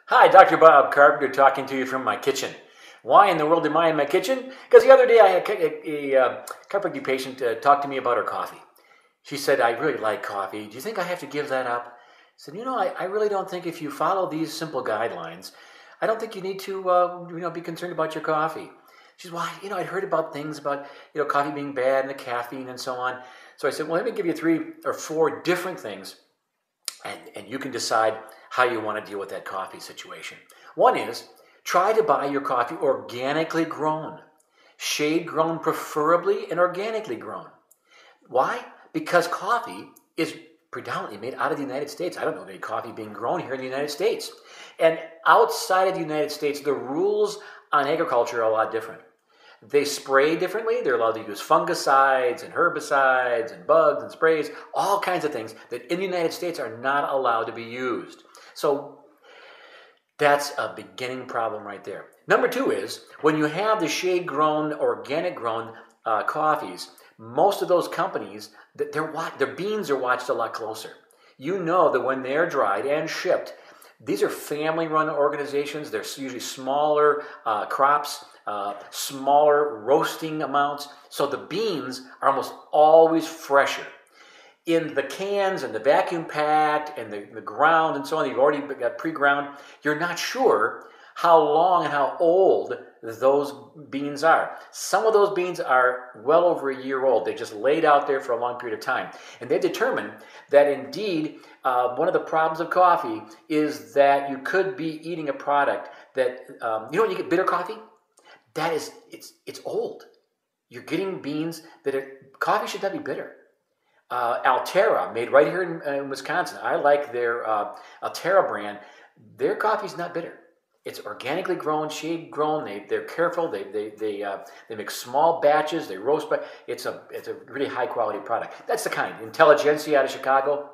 Hi, Dr. Bob Carpenter talking to you from my kitchen. Why in the world am I in my kitchen? Because the other day I had a chiropractic patient talk to me about her coffee. She said, I really like coffee. Do you think I have to give that up? I said, I really don't think if you follow these simple guidelines, I don't think you need to be concerned about your coffee. She said, well, I'd heard about things about, coffee being bad and the caffeine and so on. So I said, well, let me give you 3 or 4 different things and you can decide how you want to deal with that coffee situation. One is, try to buy your coffee organically grown. Shade grown preferably and organically grown. Why? Because coffee is predominantly made out of the United States. I don't know of any coffee being grown here in the United States. And outside of the United States, the rules on agriculture are a lot different. They spray differently. They're allowed to use fungicides and herbicides and bugs and sprays, all kinds of things that in the United States are not allowed to be used. So that's a beginning problem right there. Number 2 is when you have the shade-grown, organic-grown coffees, most of those companies, their beans are watched a lot closer. You know that when they're dried and shipped, these are family-run organizations. They're usually smaller crops, smaller roasting amounts. So the beans are almost always fresher. In the cans and the vacuum packed and the ground and so on, you've already got pre-ground, you're not sure how long and how old those beans are. Some of those beans are well over a year old. They just laid out there for a long period of time. And they determined that indeed one of the problems of coffee is that you could be eating a product that, when you get bitter coffee? That is, it's old. You're getting beans coffee should not be bitter. Altera, made right here in Wisconsin. I like their Altera brand. Their coffee's not bitter. It's organically grown, shade grown. They're careful. They make small batches. They roast, but it's a really high quality product. That's the kind. Intelligentsia out of Chicago,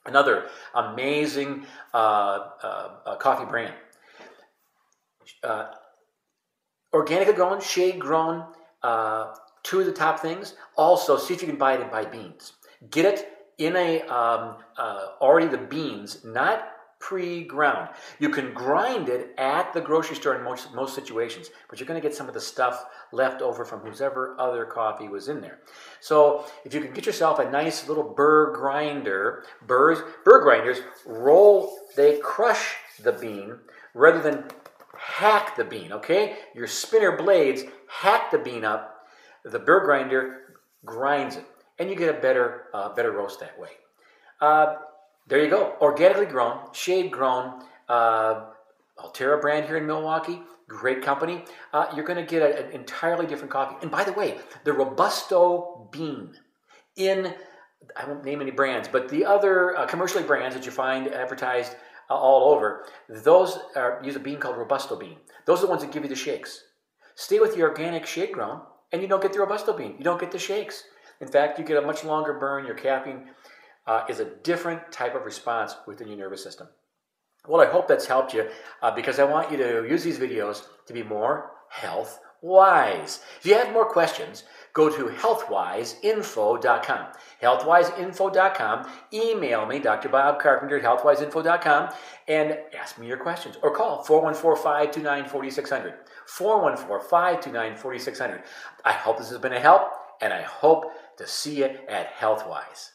another amazing coffee brand. Organically grown, shade grown. 2 of the top things. Also, see if you can buy it in by beans. Get it in already the beans, not pre-ground. You can grind it at the grocery store in most situations, but you're going to get some of the stuff left over from whoever other coffee was in there. So if you can get yourself a nice little burr grinder, burr grinders they crush the bean rather than hack the bean, okay? Your spinner blades hack the bean up, the burr grinder grinds it, and you get a better roast that way. There you go. Organically grown, shade grown, Altera brand here in Milwaukee, great company. You're going to get an entirely different coffee. And by the way, the Robusto bean I won't name any brands, but the other commercially brands that you find advertised all over, those use a bean called Robusto bean. Those are the ones that give you the shakes. Stay with the organic shade grown, and you don't get the Robusto bean. You don't get the shakes. In fact, you get a much longer burn. Your caffeine is a different type of response within your nervous system. Well, I hope that's helped you because I want you to use these videos to be more health-wise. If you have more questions, go to healthwiseinfo.com. Healthwiseinfo.com. Email me, Dr. Bob Carpenter at healthwiseinfo.com, and ask me your questions. Or call 414-529-4600. 414-529-4600. I hope this has been a help, and I hope to see you at Healthwise.